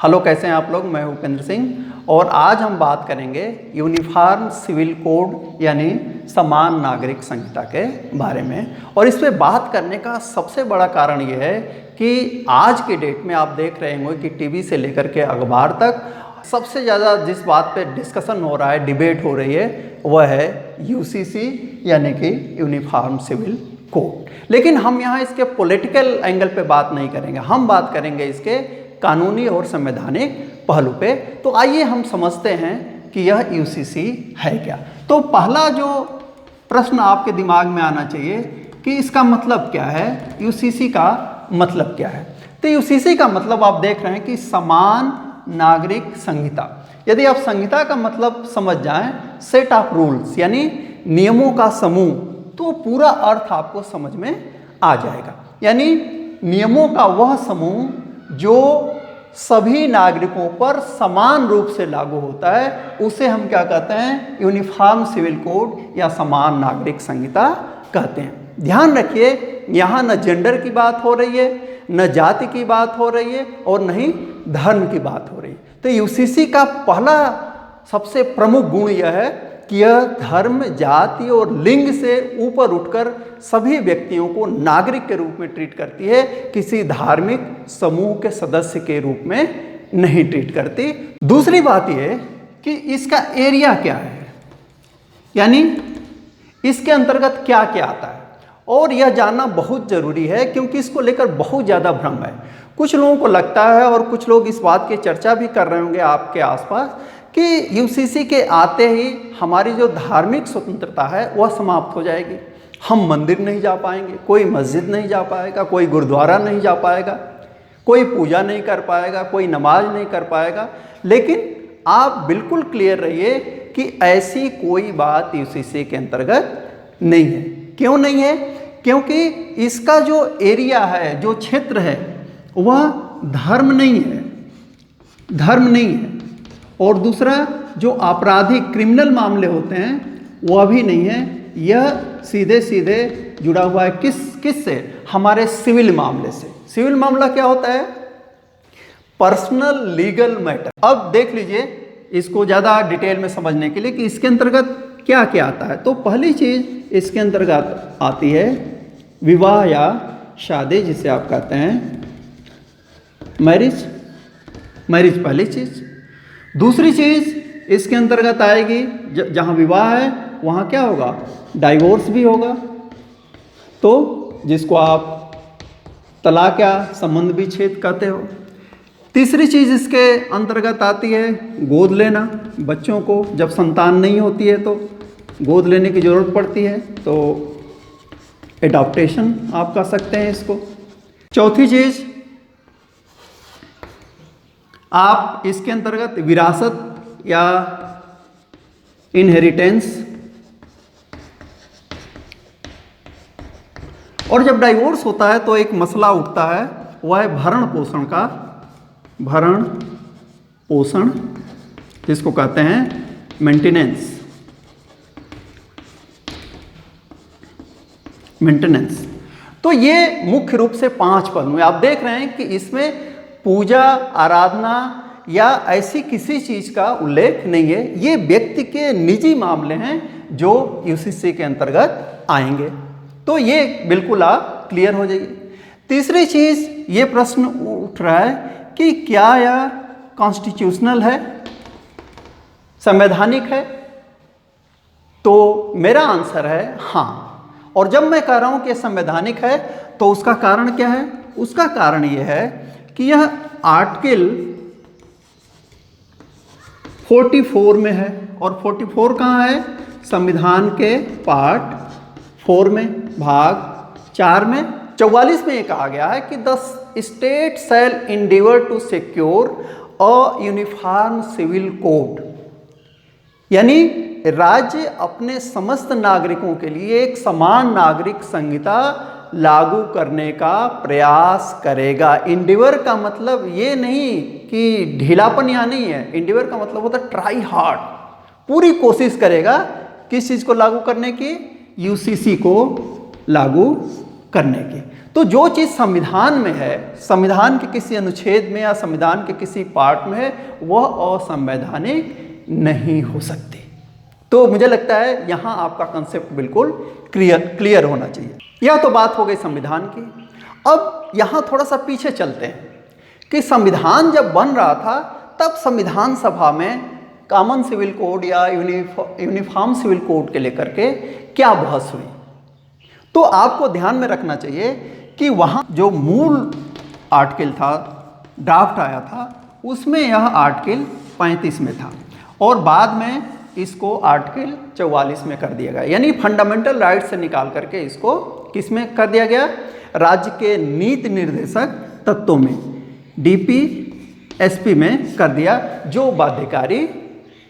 Hello, कैसे हैं आप लोग। मैं उपेंद्र सिंह और आज हम बात करेंगे यूनिफॉर्म सिविल कोड यानी समान नागरिक संहिता के बारे में। और इस पे बात करने का सबसे बड़ा कारण ये है कि आज के डेट में आप देख रहे होंगे कि टीवी से लेकर के अखबार तक सबसे ज़्यादा जिस बात पे डिस्कशन हो रहा है, डिबेट हो रही है, वह है यूसीसी यानी कि यूनिफॉर्म सिविल कोड। लेकिन हम यहाँ इसके पॉलिटिकल एंगल पे बात नहीं करेंगे, हम बात करेंगे इसके कानूनी और संवैधानिक पहलू पे। तो आइए हम समझते हैं कि यह यूसीसी है क्या। तो पहला जो प्रश्न आपके दिमाग में आना चाहिए कि इसका मतलब क्या है, यूसीसी का मतलब क्या है। तो यूसीसी का मतलब आप देख रहे हैं कि समान नागरिक संहिता। यदि आप संहिता का मतलब समझ जाएं, सेट ऑफ रूल्स यानी नियमों का समूह, तो पूरा अर्थ आपको समझ में आ जाएगा। यानी नियमों का वह समूह जो सभी नागरिकों पर समान रूप से लागू होता है, उसे हम क्या कहते हैं, यूनिफॉर्म सिविल कोड या समान नागरिक संहिता कहते हैं। ध्यान रखिए, यहाँ न जेंडर की बात हो रही है, न जाति की बात हो रही है और न ही धर्म की बात हो रही है। तो यूसीसी का पहला सबसे प्रमुख गुण यह है कि यह धर्म, जाति और लिंग से ऊपर उठकर सभी व्यक्तियों को नागरिक के रूप में ट्रीट करती है, किसी धार्मिक समूह के सदस्य के रूप में नहीं ट्रीट करती। दूसरी बात यह कि इसका एरिया क्या है, यानी इसके अंतर्गत क्या क्या आता है, और यह जानना बहुत ज़रूरी है क्योंकि इसको लेकर बहुत ज़्यादा भ्रम है। कुछ लोगों को लगता है और कुछ लोग इस बात की चर्चा भी कर रहे होंगे आपके आसपास कि यूसीसी के आते ही हमारी जो धार्मिक स्वतंत्रता है वह समाप्त हो जाएगी। हम मंदिर नहीं जा पाएंगे, कोई मस्जिद नहीं जा पाएगा, कोई गुरुद्वारा नहीं जा पाएगा, कोई पूजा नहीं कर पाएगा, कोई नमाज नहीं कर पाएगा। लेकिन आप बिल्कुल क्लियर रहिए कि ऐसी कोई बात यूसीसी के अंतर्गत नहीं है। क्यों नहीं है? क्योंकि इसका जो एरिया है, जो क्षेत्र है, वह धर्म नहीं है, धर्म नहीं है। और दूसरा, जो आपराधिक क्रिमिनल मामले होते हैं वह भी नहीं है। यह सीधे सीधे जुड़ा हुआ है किस से, हमारे सिविल मामले से। सिविल मामला क्या होता है? Personal legal matter. अब देख लीजिए इसको ज़्यादा डिटेल में समझने के लिए कि इसके अंतर्गत क्या क्या आता है। तो पहली चीज़ इसके अंतर्गत आती है विवाह या शादी, जिसे आप कहते हैं मैरिज पहली चीज़। दूसरी चीज़ इसके अंतर्गत आएगी, जहाँ विवाह है वहाँ क्या होगा, डाइवोर्स भी होगा, तो जिसको आप तलाक या संबंध विच्छेद कहते हो। तीसरी चीज़ इसके अंतर्गत आती है गोद लेना। बच्चों को जब संतान नहीं होती है तो गोद लेने की ज़रूरत पड़ती है, तो एडॉप्टेशन आप कह सकते हैं इसको। चौथी चीज़ आप इसके अंतर्गत विरासत या इनहेरिटेंस। और जब डाइवोर्स होता है तो एक मसला उठता है, वह है भरण पोषण का, भरण पोषण जिसको कहते हैं मेंटेनेंस। तो ये मुख्य रूप से 5 पहलू हैं। आप देख रहे हैं कि इसमें पूजा, आराधना या ऐसी किसी चीज़ का उल्लेख नहीं है। ये व्यक्ति के निजी मामले हैं जो यूसीसी के अंतर्गत आएंगे। तो ये बिल्कुल आप क्लियर हो जाइए। तीसरी चीज़, ये प्रश्न उठ रहा है कि क्या यह कॉन्स्टिट्यूशनल है, संवैधानिक है? तो मेरा आंसर है हाँ। और जब मैं कह रहा हूँ कि संवैधानिक है तो उसका कारण क्या है? उसका कारण ये है कि यह आर्टिकल 44 में है। और 44 कहाँ है? संविधान के पार्ट 4 में, भाग 4 में। 44 में ये कहा गया है कि the state shall endeavour to secure a uniform civil code, यानी राज्य अपने समस्त नागरिकों के लिए एक समान नागरिक संहिता लागू करने का प्रयास करेगा। इंडिवर का मतलब ये नहीं कि ढीलापन यहाँ नहीं है। इंडिवर का मतलब होता है ट्राई हार्ड, पूरी कोशिश करेगा किस चीज़ को लागू करने की, यूसीसी को लागू करने की। तो जो चीज़ संविधान में है, संविधान के किसी अनुच्छेद में या संविधान के किसी पार्ट में है, वह असंवैधानिक नहीं हो सकती। तो मुझे लगता है यहाँ आपका कंसेप्ट बिल्कुल क्लियर होना चाहिए। यह तो बात हो गई संविधान की। अब यहाँ थोड़ा सा पीछे चलते हैं कि संविधान जब बन रहा था तब संविधान सभा में कॉमन सिविल कोड या यूनिफॉर्म सिविल कोड के लेकर के क्या बहस हुई। तो आपको ध्यान में रखना चाहिए कि वहाँ जो मूल आर्टिकल था, ड्राफ्ट आया था, उसमें यह आर्टिकल 35 में था और बाद में इसको आर्टिकल 44 में कर दिया गया। यानी फंडामेंटल राइट से निकाल करके इसको किस में कर दिया गया? राज्य के नीति निर्देशक तत्वों में, DPSP में कर दिया, जो बाध्यकारी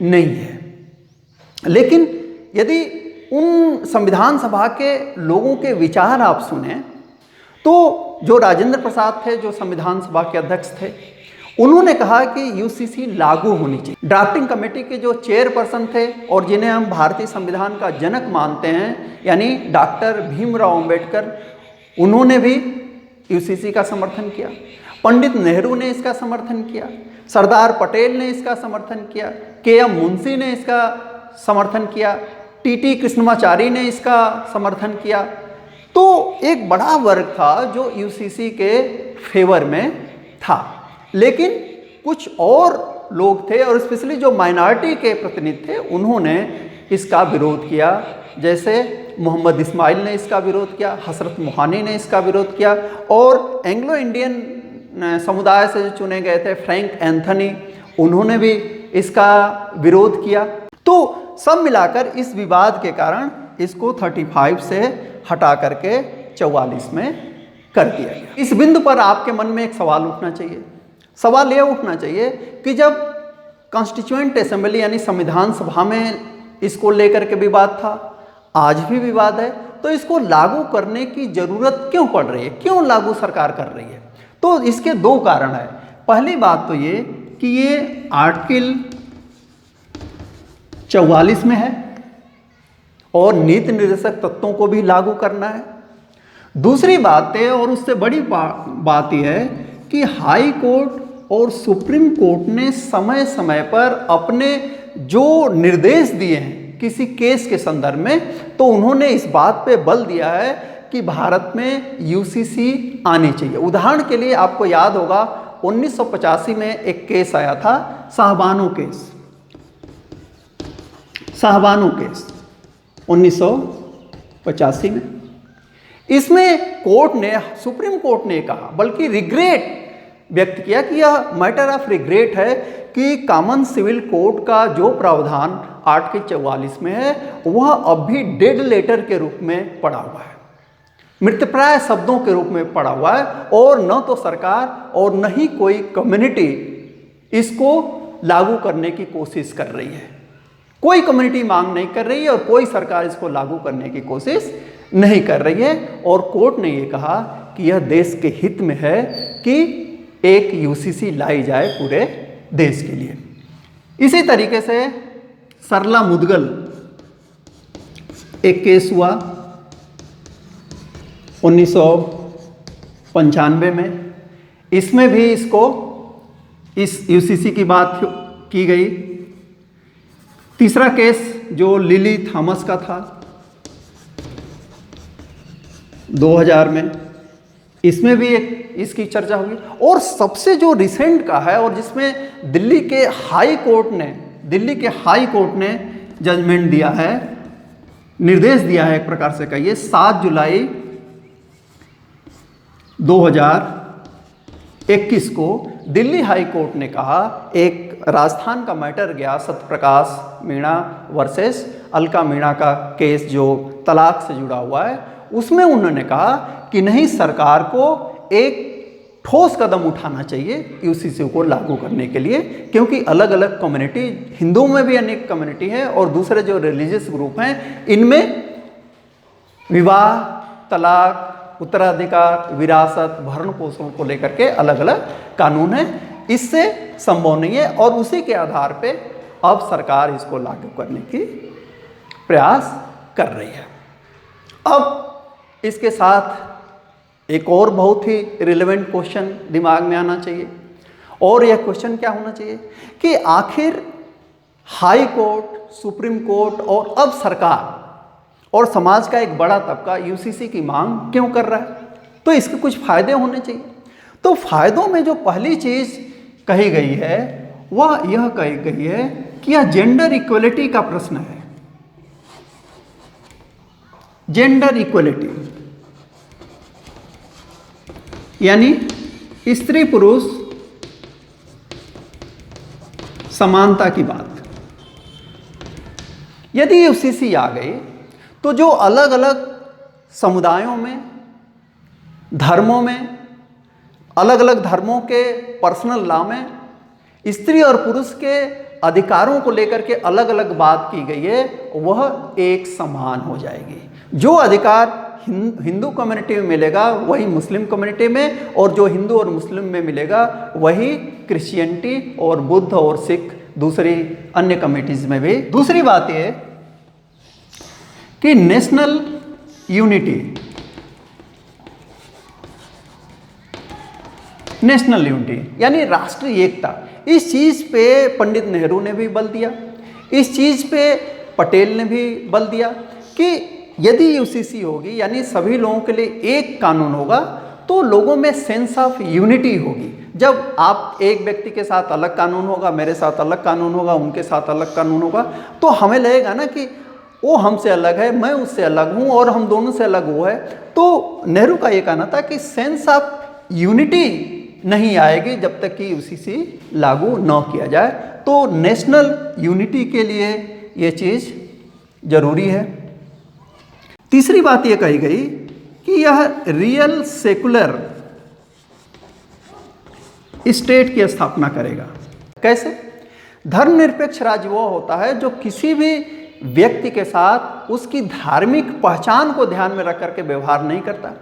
नहीं है। लेकिन यदि उन संविधान सभा के लोगों के विचार आप सुने तो जो राजेंद्र प्रसाद थे, जो संविधान सभा के अध्यक्ष थे, उन्होंने कहा कि UCC लागू होनी चाहिए। ड्राफ्टिंग कमेटी के जो चेयरपर्सन थे और जिन्हें हम भारतीय संविधान का जनक मानते हैं, यानी डॉक्टर भीमराव अंबेडकर, उन्होंने भी UCC का समर्थन किया। पंडित नेहरू ने इसका समर्थन किया, सरदार पटेल ने इसका समर्थन किया, KM मुंशी ने इसका समर्थन किया, TT कृष्णमाचारी ने इसका समर्थन किया। तो एक बड़ा वर्ग था जो UCC के फेवर में था। लेकिन कुछ और लोग थे और स्पेशली जो माइनॉरिटी के प्रतिनिधि थे, उन्होंने इसका विरोध किया। जैसे मोहम्मद इस्माइल ने इसका विरोध किया, हसरत मोहानी ने इसका विरोध किया और एंग्लो इंडियन समुदाय से जो चुने गए थे फ्रैंक एंथनी, उन्होंने भी इसका विरोध किया। तो सब मिलाकर इस विवाद के कारण इसको 35 से हटा करके 44 में कर दिया गया। इस बिंदु पर आपके मन में एक सवाल उठना चाहिए। सवाल यह उठना चाहिए कि जब कॉन्स्टिट्यूएंट असेंबली यानी संविधान सभा में इसको लेकर के विवाद था, आज भी विवाद है, तो इसको लागू करने की जरूरत क्यों पड़ रही है, क्यों लागू सरकार कर रही है? तो इसके दो कारण है। पहली बात तो ये कि ये आर्टिकल 44 में है और नीति निर्देशक तत्वों को भी लागू करना है। दूसरी बात है, और उससे बड़ी बात यह है कि हाई कोर्ट और सुप्रीम कोर्ट ने समय समय पर अपने जो निर्देश दिए हैं किसी केस के संदर्भ में, तो उन्होंने इस बात पे बल दिया है कि भारत में UCC आनी चाहिए। उदाहरण के लिए आपको याद होगा 1985 में एक केस आया था, शाहबानो केस 1985 में। इसमें कोर्ट ने, सुप्रीम कोर्ट ने कहा, बल्कि रिग्रेट व्यक्त किया कि यह मैटर ऑफ रिग्रेट है कि कॉमन सिविल कोड का जो प्रावधान आर्टिकल 44 में है वह अब भी डेड लेटर के रूप में पड़ा हुआ है, मृतप्राय शब्दों के रूप में पड़ा हुआ है, और न तो सरकार और न ही कोई कम्युनिटी इसको लागू करने की कोशिश कर रही है। कोई कम्युनिटी मांग नहीं कर रही है और कोई सरकार इसको लागू करने की कोशिश नहीं कर रही है। और कोर्ट ने ये कहा कि यह देश के हित में है कि एक UCC लाई जाए पूरे देश के लिए। इसी तरीके से सरला मुदगल एक केस हुआ 1995 में, इसमें भी इसको इस UCC की बात की गई। तीसरा केस जो लिली थॉमस का था 2000 में, इसमें भी एक इसकी चर्चा हुई। और सबसे जो रिसेंट का है और जिसमें दिल्ली के हाई कोर्ट ने जजमेंट दिया है, निर्देश दिया है एक प्रकार से कहिए, 7 जुलाई 2021 को दिल्ली हाई कोर्ट ने कहा, एक राजस्थान का मैटर गया सत्यप्रकाश मीणा वर्सेस अलका मीणा का केस जो तलाक से जुड़ा हुआ है, उसमें उन्होंने कहा कि नहीं, सरकार को एक ठोस कदम उठाना चाहिए UCC को लागू करने के लिए, क्योंकि अलग अलग कम्युनिटी, हिंदुओं में भी अनेक कम्युनिटी है और दूसरे जो रिलीजियस ग्रुप हैं, इनमें विवाह, तलाक, उत्तराधिकार, विरासत, भरण पोषण को लेकर के अलग अलग कानून है। इससे संभव नहीं है और उसी के आधार पे अब सरकार इसको लागू करने की प्रयास कर रही है। अब इसके साथ एक और बहुत ही रिलेवेंट क्वेश्चन दिमाग में आना चाहिए, और यह क्वेश्चन क्या होना चाहिए कि आखिर हाई कोर्ट, सुप्रीम कोर्ट और अब सरकार और समाज का एक बड़ा तबका यूसीसी की मांग क्यों कर रहा है? तो इसके कुछ फायदे होने चाहिए। तो फायदों में जो पहली चीज कही गई है वह यह कही गई है कि यह जेंडर इक्वलिटी का प्रश्न है। जेंडर इक्वलिटी यानी स्त्री पुरुष समानता की बात। यदि यूसीसी आ गई तो जो अलग अलग समुदायों में, धर्मों में, अलग अलग धर्मों के पर्सनल लॉ में स्त्री और पुरुष के अधिकारों को लेकर के अलग अलग बात की गई है, वह एक समान हो जाएगी। जो अधिकार हिंदू कम्युनिटी में मिलेगा वही मुस्लिम कम्युनिटी में, और जो हिंदू और मुस्लिम में मिलेगा वही क्रिश्चियनिटी और बुद्ध और सिख दूसरी अन्य कम्युनिटीज में भी। दूसरी बात यह कि नेशनल यूनिटी, नेशनल यूनिटी यानी राष्ट्रीय एकता, इस चीज़ पे पंडित नेहरू ने भी बल दिया, इस चीज़ पे पटेल ने भी बल दिया कि यदि यूसीसी होगी यानी सभी लोगों के लिए एक कानून होगा तो लोगों में सेंस ऑफ यूनिटी होगी। जब आप एक व्यक्ति के साथ अलग कानून होगा, मेरे साथ अलग कानून होगा, उनके साथ अलग कानून होगा, तो हमें लगेगा ना कि वो हमसे अलग है, मैं उससे अलग हूँ और हम दोनों से अलग वो है। तो नेहरू का ये कहना था कि सेंस ऑफ यूनिटी नहीं आएगी जब तक कि यूसीसी लागू न किया जाए। तो नेशनल यूनिटी के लिए ये चीज़ जरूरी है। तीसरी बात ये कही गई कि यह रियल सेकुलर स्टेट की स्थापना करेगा। कैसे? धर्मनिरपेक्ष राज्य वो होता है जो किसी भी व्यक्ति के साथ उसकी धार्मिक पहचान को ध्यान में रख करके व्यवहार नहीं करता,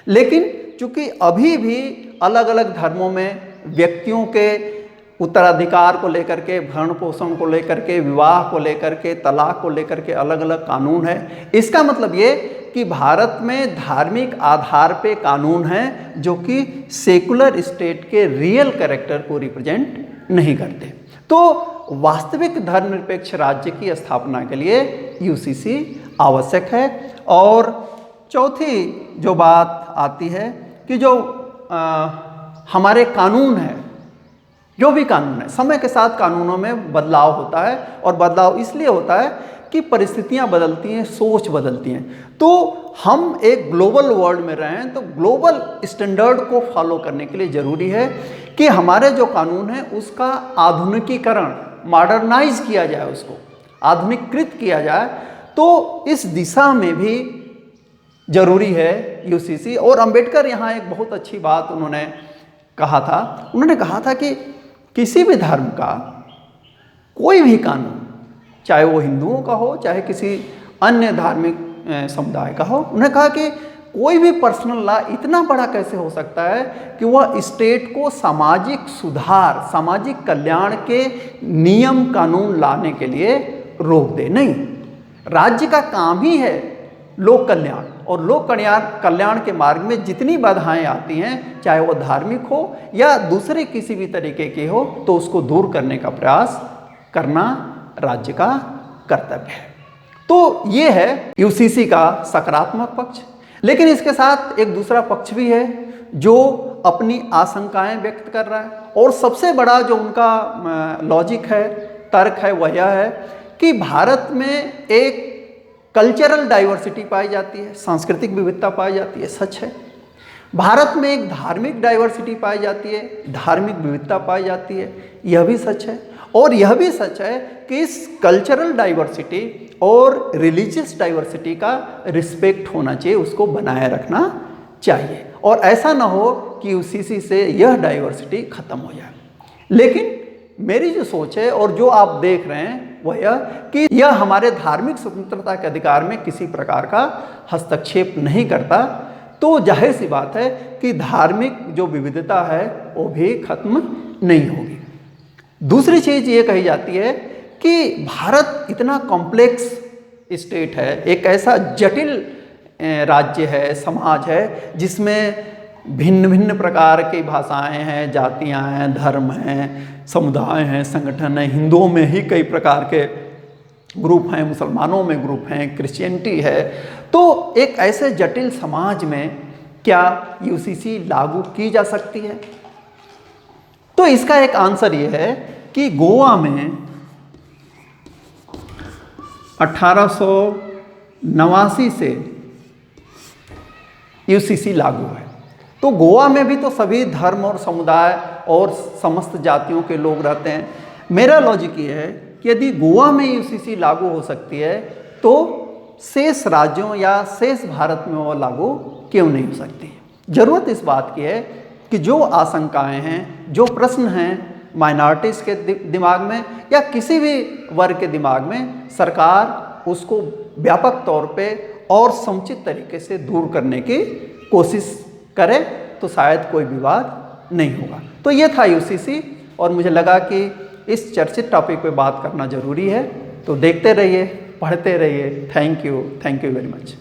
लेकिन चूंकि अभी भी अलग अलग धर्मों में व्यक्तियों के उत्तराधिकार को लेकर के, भरण पोषण को लेकर के, विवाह को लेकर के, तलाक को लेकर के अलग अलग कानून है। इसका मतलब ये कि भारत में धार्मिक आधार पे कानून हैं जो कि सेकुलर स्टेट के रियल कैरेक्टर को रिप्रेजेंट नहीं करते। तो वास्तविक धर्मनिरपेक्ष राज्य की स्थापना के लिए यूसीसी आवश्यक है। और चौथी जो बात आती है कि जो हमारे कानून है, जो भी कानून है, समय के साथ कानूनों में बदलाव होता है, और बदलाव इसलिए होता है कि परिस्थितियां बदलती हैं, सोच बदलती हैं। तो हम एक ग्लोबल वर्ल्ड में रहें तो ग्लोबल स्टैंडर्ड को फॉलो करने के लिए ज़रूरी है कि हमारे जो कानून है उसका आधुनिकीकरण, मॉडर्नाइज किया जाए, उसको आधुनिकीकृत किया जाए। तो इस दिशा में भी जरूरी है यूसीसी। और अंबेडकर यहाँ एक बहुत अच्छी बात उन्होंने कहा था। उन्होंने कहा था कि किसी भी धर्म का कोई भी कानून, चाहे वो हिंदुओं का हो चाहे किसी अन्य धार्मिक समुदाय का हो, उन्होंने कहा कि कोई भी पर्सनल लॉ इतना बड़ा कैसे हो सकता है कि वह स्टेट को सामाजिक सुधार, सामाजिक कल्याण के नियम कानून लाने के लिए रोक दे। नहीं, राज्य का काम ही है लोक कल्याण, और लोक कल्याण के मार्ग में जितनी बाधाएं आती हैं, चाहे वो धार्मिक हो या दूसरे किसी भी तरीके की हो, तो उसको दूर करने का प्रयास करना राज्य का कर्तव्य है। तो ये है यूसीसी का सकारात्मक पक्ष। लेकिन इसके साथ एक दूसरा पक्ष भी है जो अपनी आशंकाएं व्यक्त कर रहा है, और सबसे बड़ा जो उनका लॉजिक है, तर्क है, वह यह है कि भारत में एक कल्चरल डाइवर्सिटी पाई जाती है, सांस्कृतिक विविधता पाई जाती है, सच है। भारत में एक धार्मिक डाइवर्सिटी पाई जाती है, धार्मिक विविधता पाई जाती है, यह भी सच है। और यह भी सच है कि इस कल्चरल डाइवर्सिटी और रिलीजियस डाइवर्सिटी का रिस्पेक्ट होना चाहिए, उसको बनाए रखना चाहिए, और ऐसा ना हो कि यूसीसी से यह डाइवर्सिटी खत्म हो जाए। लेकिन मेरी जो सोच है और जो आप देख रहे हैं वह यह कि यह हमारे धार्मिक स्वतंत्रता के अधिकार में किसी प्रकार का हस्तक्षेप नहीं करता। तो जाहिर सी बात है कि धार्मिक जो विविधता है वो भी खत्म नहीं होगी। दूसरी चीज़ ये कही जाती है कि भारत इतना कॉम्प्लेक्स स्टेट है, एक ऐसा जटिल राज्य है, समाज है, जिसमें भिन्न भिन्न प्रकार की भाषाएं हैं, जातियां हैं, धर्म हैं, समुदाय हैं, संगठन हैं। हिंदुओं में ही कई प्रकार के ग्रुप हैं, मुसलमानों में ग्रुप हैं, क्रिश्चियनिटी है। तो एक ऐसे जटिल समाज में क्या यूसीसी लागू की जा सकती है? तो इसका एक आंसर ये है कि गोवा में 1889 से यूसीसी लागू है। तो गोवा में भी तो सभी धर्म और समुदाय और समस्त जातियों के लोग रहते हैं। मेरा लॉजिक ये है कि यदि गोवा में यूसीसी लागू हो सकती है तो शेष राज्यों या शेष भारत में वो लागू क्यों नहीं हो सकती? ज़रूरत इस बात की है कि जो आशंकाएं हैं, जो प्रश्न हैं माइनॉरिटीज़ के दिमाग में या किसी भी वर्ग के दिमाग में, सरकार उसको व्यापक तौर पे और समुचित तरीके से दूर करने की कोशिश करे तो शायद कोई विवाद नहीं होगा। तो ये था यूसीसी, और मुझे लगा कि इस चर्चित टॉपिक पे बात करना ज़रूरी है। तो देखते रहिए, पढ़ते रहिए। Thank you very much.